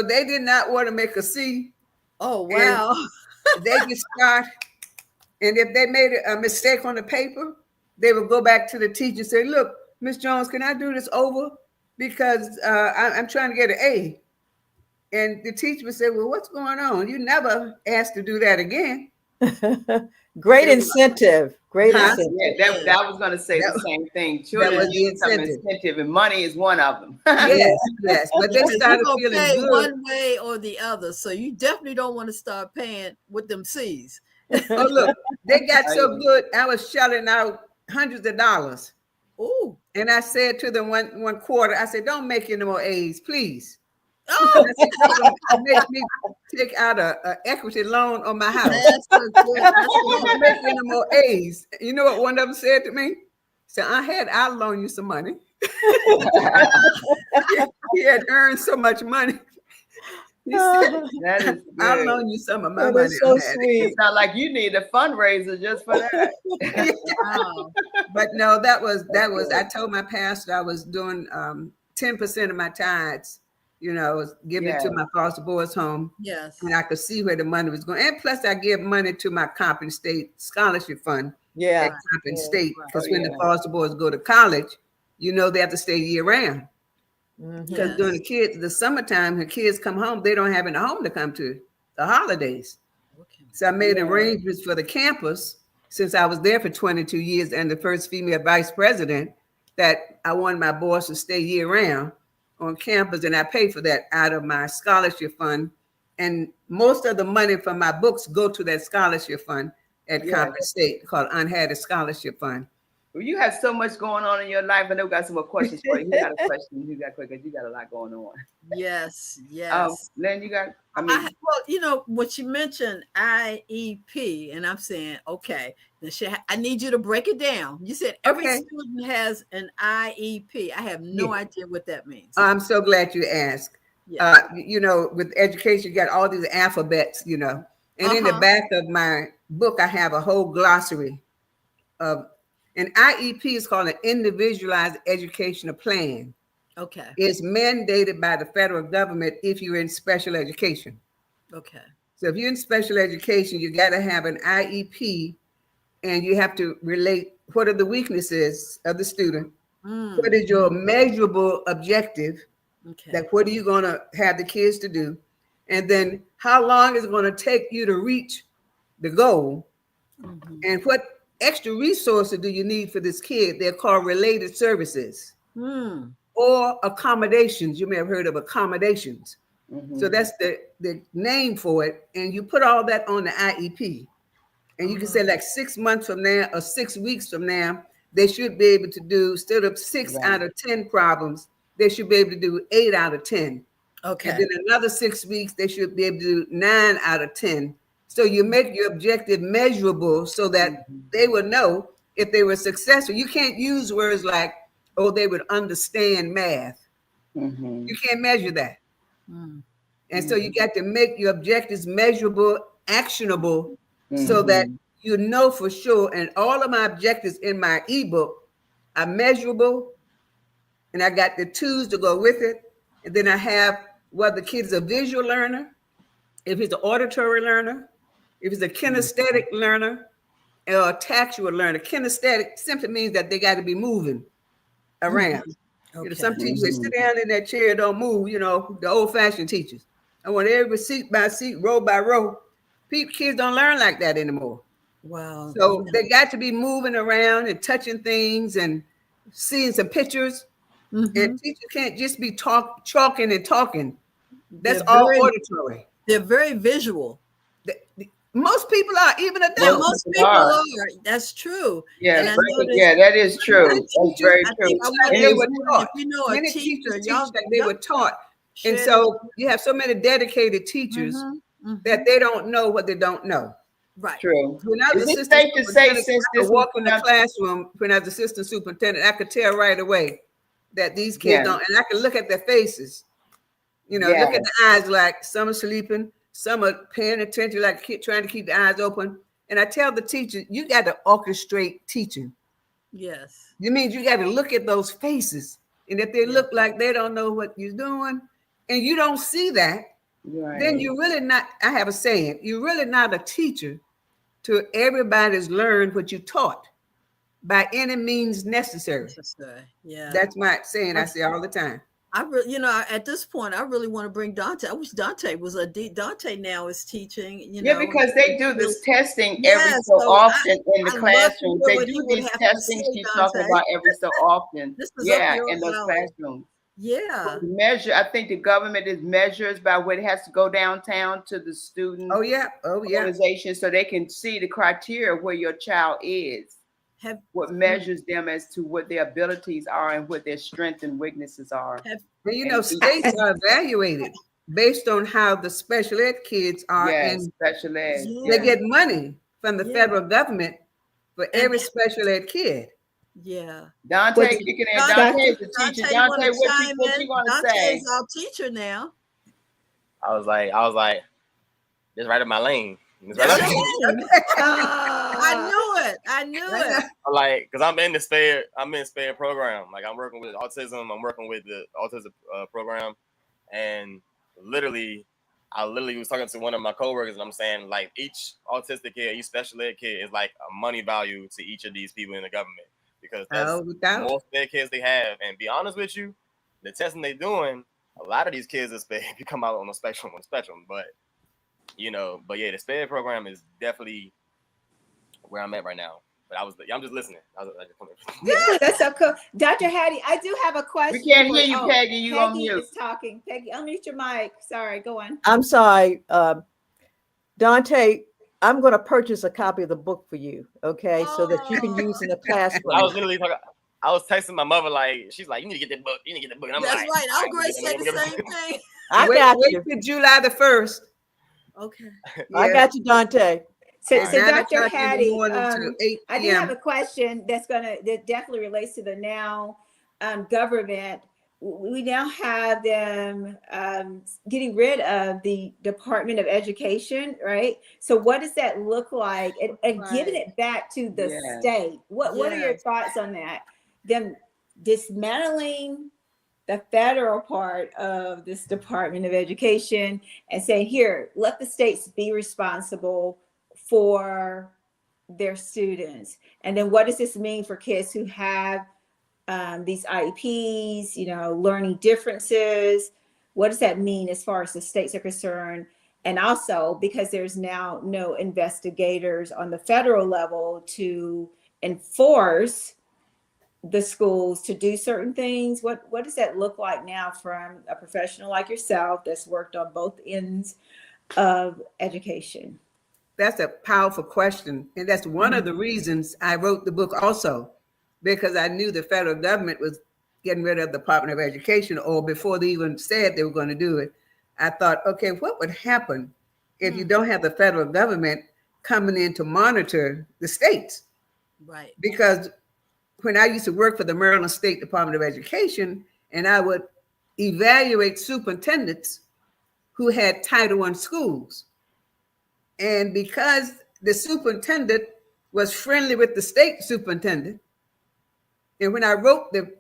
they did not want to make a C. Oh, wow. They just start. And if they made a mistake on the paper, they would go back to the teacher and say, look, Miss Jones, can I do this over? Because I'm trying to get an A. And the teacher would say, well, what's going on? You never asked to do that again. Great incentive. Great incentive. Yeah, that was going to say the same thing. Children need some incentive, and money is one of them. Yes. But they started feeling pay good one way or the other. So you definitely don't want to start paying with them C's. Oh, look, they got so good. I was shelling out hundreds of dollars. Ooh. And I said to them one quarter, I said, don't make any more A's, please. Oh, Make me take out a equity loan on my house. that's so good. Don't make any more A's. You know what one of them said to me? So I'll loan you some money. He had earned so much money. He said, I'll loan you some of my money. So sweet. It's not like you need a fundraiser just for that. Wow. But no, that was. I told my pastor I was doing 10% of my tithes. Giving it to my foster boys home. Yes. And I could see where the money was going. And plus I give money to my Compton State Scholarship Fund at Compton State. Because when the foster boys go to college, they have to stay year round. Because during the summertime, when kids come home, they don't have any home to come to, the holidays. Okay. So I made arrangements for the campus, since I was there for 22 years and the first female vice president, that I wanted my boys to stay year round on campus, and I pay for that out of my scholarship fund. And most of the money from my books go to that scholarship fund at Compton State called Unhatted Scholarship Fund. Well, you have so much going on in your life, and I've got some more questions for you. You got a question? You got quick? You got a lot going on. Yes. Len, you got. What you mentioned IEP, and I'm saying, okay, I need you to break it down. You said every student has an IEP. I have no idea what that means. I'm so glad you asked. Yeah. With education, you got all these alphabets, and in the back of my book, I have a whole glossary of an IEP is called an individualized educational plan. Okay. It's mandated by the federal government if you're in special education. Okay. So if you're in special education, you got to have an IEP, and you have to relate what are the weaknesses of the student. What is your measurable objective? Okay. Like, what are you going to have the kids to do? And then how long is it going to take you to reach the goal? And what extra resources do you need for this kid? They're called related services or accommodations. You may have heard of accommodations. So that's the name for it. And you put all that on the IEP. And you can say like 6 months from now or 6 weeks from now, they should be able to do, instead of 6 out of 10 problems, they should be able to do 8 out of 10. Okay. And then another 6 weeks, they should be able to do 9 out of 10. So you make your objective measurable so that they would know if they were successful. You can't use words like, oh, they would understand math. You can't measure that. And so you got to make your objectives measurable, actionable, so that you know for sure. And all of my objectives in my ebook are measurable. And I got the tools to go with it. And then I have whether the kid's a visual learner, if he's an auditory learner, if he's a kinesthetic learner, or a tactual learner. Kinesthetic simply means that they got to be moving around. Okay. Some teachers, they sit down in that chair, don't move, the old-fashioned teachers. I want every seat by seat, row by row. Kids don't learn like that anymore. Wow. So they got to be moving around and touching things and seeing some pictures. And teachers can't just be talking and talking. That's all auditory. They're very visual. Most people are, even adults. Yeah, most people are. That's true. Yeah, that is true. That's very true. And they were taught. Many teachers teach like they were taught. And so you have so many dedicated teachers that they don't know what they don't know. Right. True. When I was safe to say, since I walk in the classroom, when I was assistant superintendent, I could tell right away that these kids don't, and I can look at their faces You know, look at the eyes like some are sleeping, some are paying attention, like trying to keep the eyes open. And I tell the teacher, you got to orchestrate teaching. Yes. It means you got to look at those faces. And if they look like they don't know what you're doing and you don't see that, then you're really not, I have a saying, you're really not a teacher to everybody's learned what you taught by any means necessary. Yeah. That's my saying I say all the time. You know, at this point, I really want to bring Dante. I wish Dante was Dante now is teaching, you know. Yeah, because they do this testing every so often in the classroom. They do these testings she's talking about every so often. In those classrooms. Yeah. Measure, I think the government is measures by what it has to go downtown to the student organization so they can see the criteria of where your child is. What measures them as to what their abilities are and what their strengths and weaknesses are. And you know, states are evaluated based on how the special ed kids are in special ed. They get money from the federal government for every special ed kid. Yeah. Dante, you can add Dante is the teacher. Dante, what you want to say? Dante is our teacher now. I was like, this right in my lane. I knew it. Like, because I'm in the SPARE program. Like, I'm working with autism. I'm working with the autism program, and I literally was talking to one of my coworkers, and I'm saying, like, each autistic kid, each special ed kid is like a money value to each of these people in the government, because that's the more SPARE kids they have. And be honest with you, the testing they're doing, a lot of these kids are SPARE come out on the spectrum, but. You know, but yeah, the SPARE program is definitely where I'm at right now. But I'm just listening. Yeah, that's so cool. Dr. Hattie, I do have a question. We can't hear you, Peggy. You on mute. Peggy is talking. Peggy, unmute your mic. Sorry, go on. I'm sorry. Dante, I'm going to purchase a copy of the book for you, okay, so that you can use in the classroom. I was literally talking. I was texting my mother, like, she's like, you need to get that book. You need to get the book. And I'm That's like, right. I'm going to say the same thing. I got you. Wait till July the 1st. Okay. I got you, Dante. So Dr. Hattie, I do have a question that definitely relates to the now government. We now have them getting rid of the Department of Education, right? So what does that look like? And giving it back to the state. What are your thoughts on that? Them dismantling the federal part of this Department of Education and saying, here, let the states be responsible for their students. And then what does this mean for kids who have these IEPs, you know, learning differences? What does that mean as far as the states are concerned? And also, because there's now no investigators on the federal level to enforce the schools to do certain things, what does that look like now from a professional like yourself that's worked on both ends of education? That's a powerful question. And that's one of the reasons I wrote the book also, because I knew the federal government was getting rid of the Department of Education, or before they even said they were going to do it. I thought, okay, what would happen if you don't have the federal government coming in to monitor the states? Right. Because when I used to work for the Maryland State Department of Education, and I would evaluate superintendents who had Title I schools. And because the superintendent was friendly with the state superintendent, and when I wrote the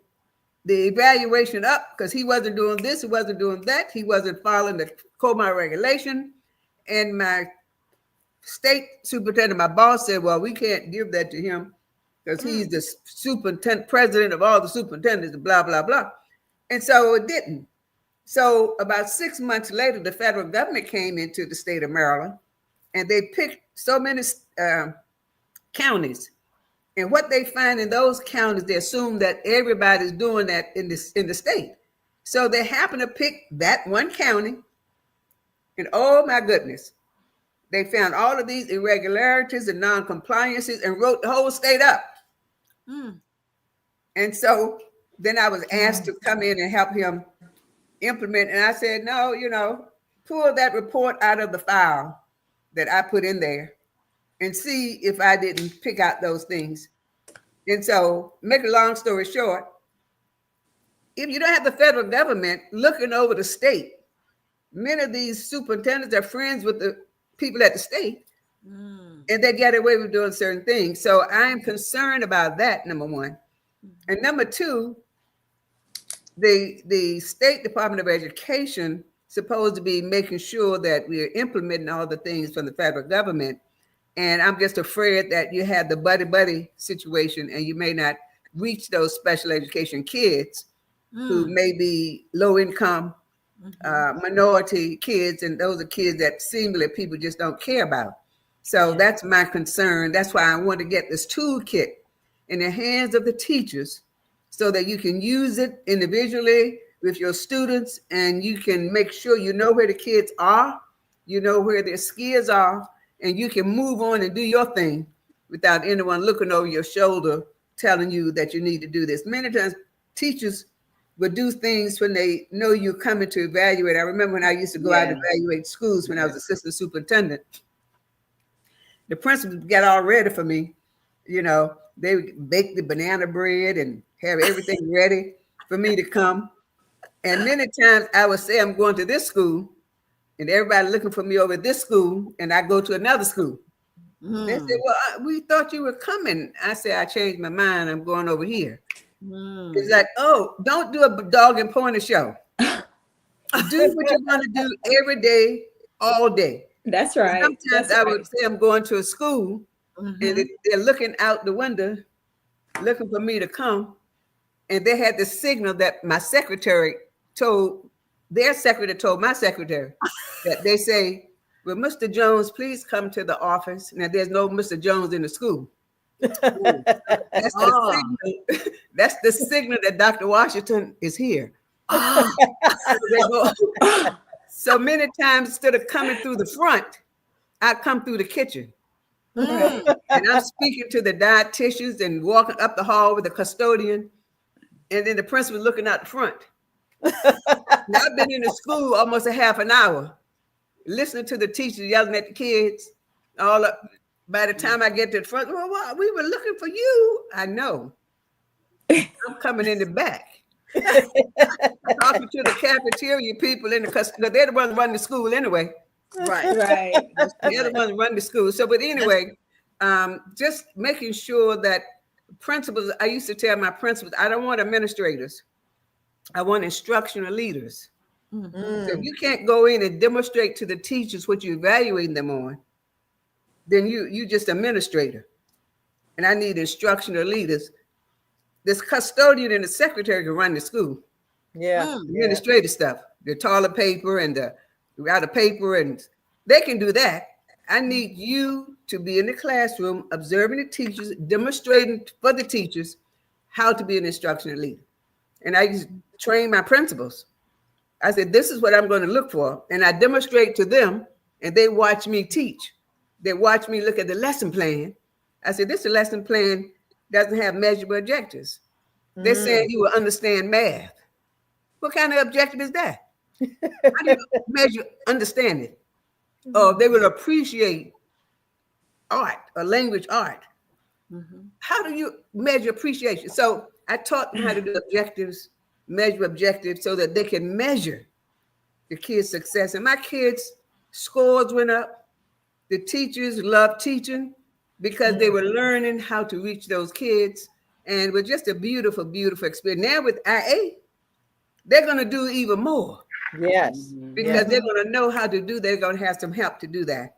evaluation up, because he wasn't doing this, he wasn't doing that, he wasn't following the COMA regulation, and my state superintendent, my boss said, well, we can't give that to him because he's the superintendent, president of all the superintendents, blah, blah, blah. And so it didn't. So about 6 months later, the federal government came into the state of Maryland, and they picked so many counties. And what they find in those counties, they assume that everybody's doing that in the state. So they happen to pick that one county, and oh my goodness, they found all of these irregularities and non-compliances and wrote the whole state up. And so then I was asked to come in and help him implement. And I said, no, you know, pull that report out of the file that I put in there and see if I didn't pick out those things. And so, make a long story short, if you don't have the federal government looking over the state many of these superintendents are friends with the people at the state, and they get away with doing certain things. So I am concerned about that, number one. And number two, the State Department of Education supposed to be making sure that we are implementing all the things from the federal government. And I'm just afraid that you have the buddy situation, and you may not reach those special education kids who may be low income, minority kids, and those are kids that seemingly people just don't care about. So that's my concern. That's why I want to get this toolkit in the hands of the teachers so that you can use it individually with your students, and you can make sure you know where the kids are, you know where their skills are, and you can move on and do your thing without anyone looking over your shoulder telling you that you need to do this. Many times teachers would do things when they know you're coming to evaluate. I remember when I used to go out and evaluate schools when I was assistant superintendent. The principals got all ready for me. You know, they would bake the banana bread and have everything ready for me to come. And many times I would say, I'm going to this school, and everybody looking for me over at this school, and I go to another school. They said, well, we thought you were coming. I said, I changed my mind. I'm going over here. It's like, oh, don't do a dog and pony show. Do what you're going to do every day, all day. That's right. Sometimes I would say I'm going to a school, and they're looking out the window, looking for me to come. And they had the signal that my secretary told, their secretary told my secretary that they say, well, Mr. Jones, please come to the office. Now, there's no Mr. Jones in the school. That's the signal that Dr. Washington is here. So many times, instead of coming through the front, I come through the kitchen. And I'm speaking to the dietitians and walking up the hall with the custodian. And then the principal looking out the front. Now, I've been in the school almost a half an hour, listening to the teachers yelling at the kids. All up. By the time I get to the front, well, we were looking for you. I know. I'm coming in the back. Talking to the cafeteria people in the custody. They're the ones running the school anyway. Right. They're the ones running the school. So, but anyway, just making sure that principals, I used to tell my principals, I don't want administrators. I want instructional leaders. So if you can't go in and demonstrate to the teachers what you're evaluating them on, then you just administrator. And I need instructional leaders. This custodian and the secretary can run the school. Administrative stuff, the toilet paper and the router paper, and they can do that. I need you to be in the classroom, observing the teachers, demonstrating for the teachers how to be an instructional leader. And I used to train my principals. I said, this is what I'm going to look for. And I demonstrate to them, and they watch me teach. They watch me look at the lesson plan. I said, this lesson plan doesn't have measurable objectives. They're saying you will understand math. What kind of objective is that? How do you measure understanding? Or they will appreciate art or language art. How do you measure appreciation? So I taught them how to do objectives, measure objectives, so that they can measure the kids' success. And my kids' scores went up. The teachers loved teaching because they were learning how to reach those kids. And it was just a beautiful, beautiful experience. Now with IA, they're going to do even more. Yes. Because they're going to know how to do that. They're going to have some help to do that.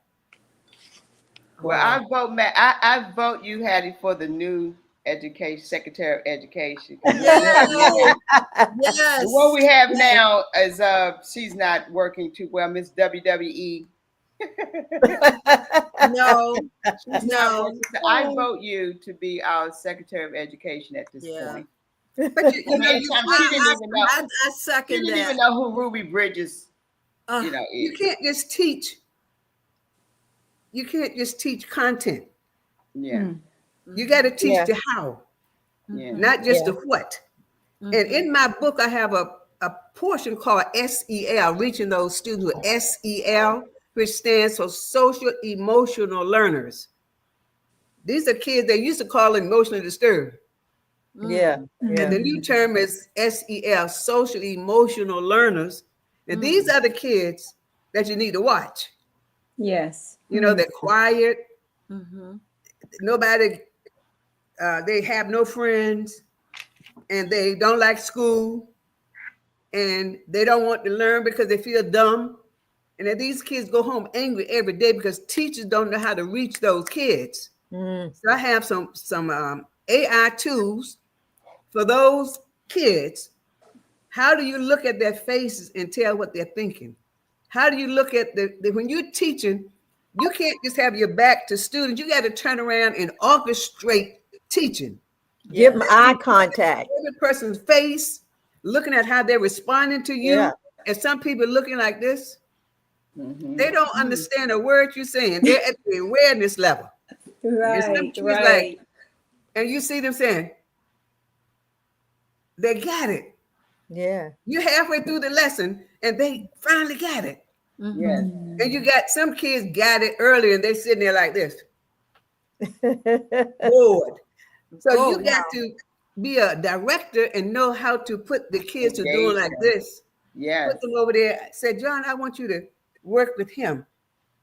Well, I vote, Matt. I vote you, Hattie, for the new education secretary of education. Yes. What we have now is she's not working too well, Miss WWE. No. I vote you to be our secretary of education at this point. But she didn't even know. I second she didn't that. even know who Ruby Bridges, is. You can't just teach. You can't just teach content. Yeah. You got to teach the how, not just the what. And in my book, I have a portion called SEL, reaching those students with SEL, which stands for social emotional learners. These are kids they used to call emotionally disturbed. And And the new term is SEL, social emotional learners. And these are the kids that you need to watch. Yes. You know, they're quiet. Mm-hmm. Nobody, they have no friends, and they don't like school, and they don't want to learn because they feel dumb. And then these kids go home angry every day because teachers don't know how to reach those kids. So I have some AI tools for those kids. How do you look at their faces and tell what they're thinking? How do you look at when you're teaching, you can't just have your back to students. You got to turn around and orchestrate teaching. Give them eye contact. Every person's face, looking at how they're responding to you. Yeah. And some people looking like this, they don't understand a word you're saying. They're at the awareness level. Right, Like, and you see them saying, they got it. Yeah. You're halfway through the lesson and they finally got it. Yes. And you got some kids got it earlier and they sitting there like this. Bored. So you got to be a director and know how to put the kids to doing like this. Yes. Put them over there. Say, John, I want you to work with him.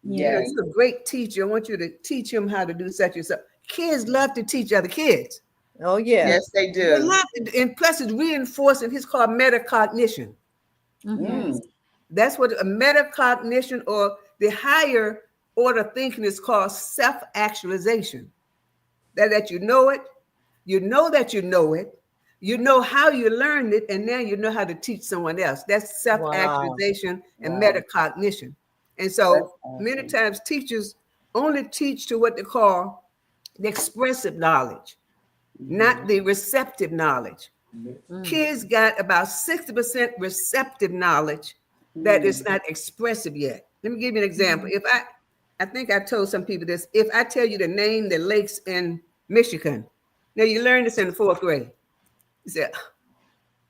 Yes. You're a great teacher. I want you to teach him how to do such and such. Kids love to teach other kids. Oh, yeah. Yes, they They do. love it. And plus it's reinforcing. It's called metacognition. That's what a metacognition, or the higher order thinking, is called self-actualization. That you know it, you know that you know it, you know how you learned it, and now you know how to teach someone else. That's self-actualization and metacognition. And so many times teachers only teach to what they call the expressive knowledge, not the receptive knowledge. Kids got about 60% receptive knowledge that is not expressive yet. Let me give you an example. If I think I told some people this, if I tell you to name the lakes in Michigan, now you learn this in the 4th grade. You say,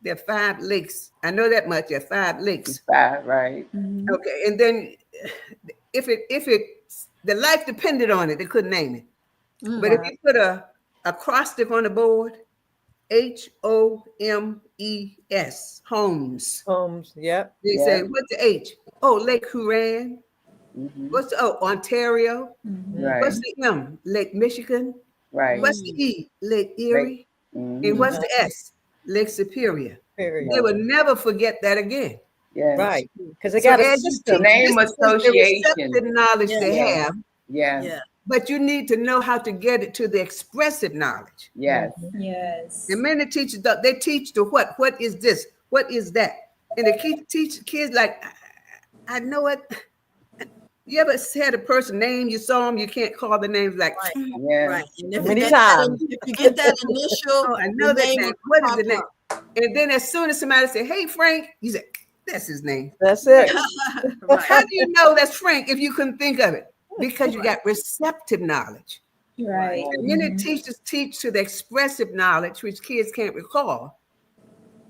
there are 5 lakes. I know that much. There are 5 lakes. 5, right. Okay, and then if the life depended on it, they couldn't name it. But if you put a acrostic on the board, HOMES, homes. Homes, yep. They say, what's the H? Oh, Lake Huron. What's the Ontario? Right. What's the M? Lake Michigan. Right. What's the E? Lake Erie. And what's the S? Lake Superior. Period. They would never forget that again. Yes. Right. Because they got a system. Name this is association. the receptive knowledge they have. Yes. But you need to know how to get it to the expressive knowledge. Yes. Yes. And many teachers, they teach to what? What is this? What is that? And they teach kids like, I know it. You ever had a person name, you saw them, you can't call the names like, Right. And if Many you get times. If you get that initial, I know that name. What is the name? up. And then as soon as somebody say, hey, Frank, you say, that's his name. That's it. How do you know that's Frank if you couldn't think of it? Because you got receptive knowledge. Right. And many teachers teach to the expressive knowledge, which kids can't recall.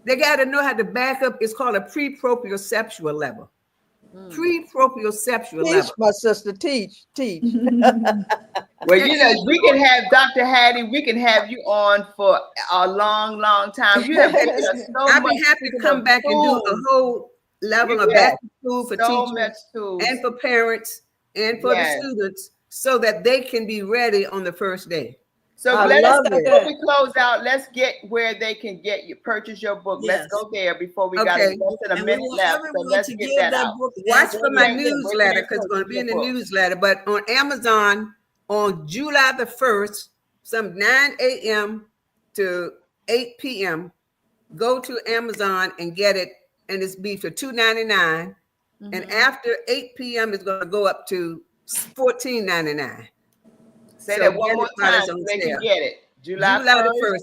They got to know how to back up. It's called a pre-proprioceptual level. Pre-proprioceptual Teach, level. my sister, teach. Well, you know, we can have Dr. Hattie, we can have you on for a long, long time. You have given us so I'd much be happy to come back and do a whole level of back to school for teachers and for parents and for the students, so that they can be ready on the first day. So before we close out, let's get where they can purchase your book. Let's go there before we got less than a minute left. So let's get that out. Watch for my newsletter, because it's going to be in the newsletter. But on Amazon on July the 1st, some 9 a.m. to 8 p.m., go to Amazon and get it. And it's be for $2.99. And after 8 p.m., it's going to go up to $14.99. Say that one more time so they can get it. July the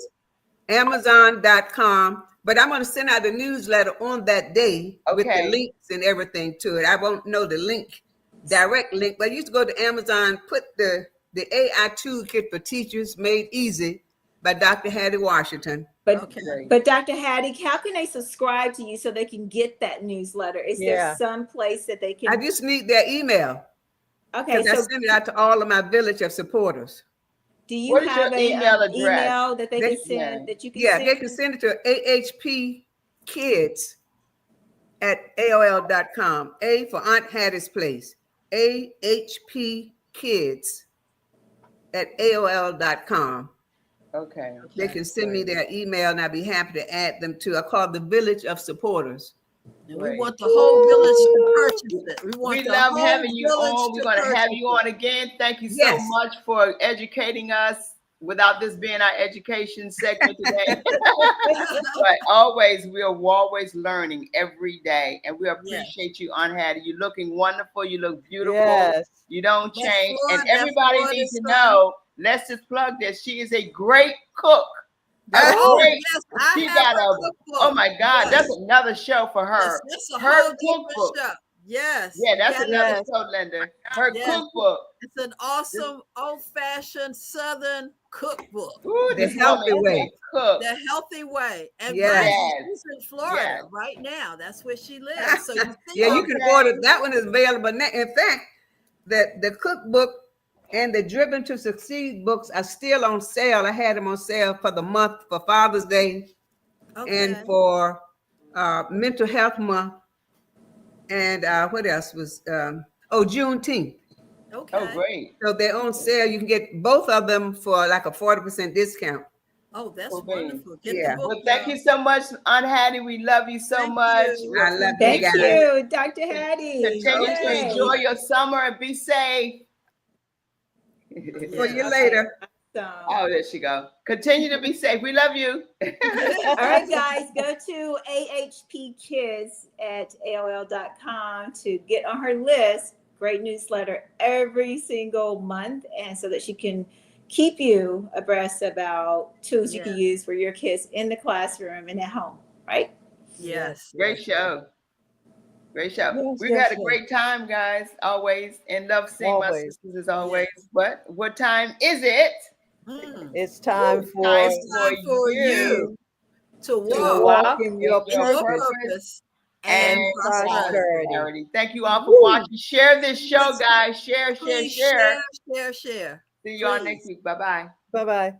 1st. Amazon.com. But I'm going to send out a newsletter on that day with the links and everything to it. I won't know the link, direct link, but you used to go to Amazon, put the AI Toolkit for Teachers Made Easy by Dr. Hattie Washington. But Dr. Hattie, how can they subscribe to you so they can get that newsletter? Is there some place that they can? I just need their email. Okay, so I send it out to all of my village of supporters. Do you have an email that they can send that you can send? They can send it to at AOL.com. A for Aunt Hattie's Place. AHP Kids at AOL.com. Okay. They can send me their email and I'd be happy to add them to. I call it the Village of Supporters. And we want the whole village to purchase it. We love having you on. We're going to have you on again. Thank you so much for educating us without this being our education segment today. But always, we are always learning every day. And we appreciate you, Aunt Hattie. You're looking wonderful. You look beautiful. Yes. You don't change. And everybody needs to know, let's just plug this. She is a great cook. She got a, oh my God, that's another show for her. Her cookbook. Yes. Yeah, that's another show, Linda. Her cookbook. It's an awesome old-fashioned Southern cookbook. Ooh, the healthy way. The healthy way. And she's in Florida right now. That's where she lives. So you can order. That one is available now. In fact, the cookbook and the Driven to Succeed books are still on sale. I had them on sale for the month for Father's Day and for Mental Health Month. And what else was, Juneteenth. Okay. Oh, great. So they're on sale. You can get both of them for like a 40% discount. Oh, that's wonderful. Well, thank you so much, Aunt Hattie. We love you so much. I love you guys. Thank you, Dr. Hattie. Continue to enjoy your summer and be safe. See you later. Oh, there she go. Continue to be safe. We love you. All right, guys, go to ahpkids at AOL.com to get on her list. Great newsletter every single month, and so that she can keep you abreast about tools you can use for your kids in the classroom and at home, right? Yes. Great show. Great show. We've had a great time, guys. Always. And love seeing my sisters as always. But what time is it? It's time for you to walk in your purpose and prosperity. Thank you all for watching. Share this show, guys. Share. Share. See you all next week. Bye-bye. Bye-bye.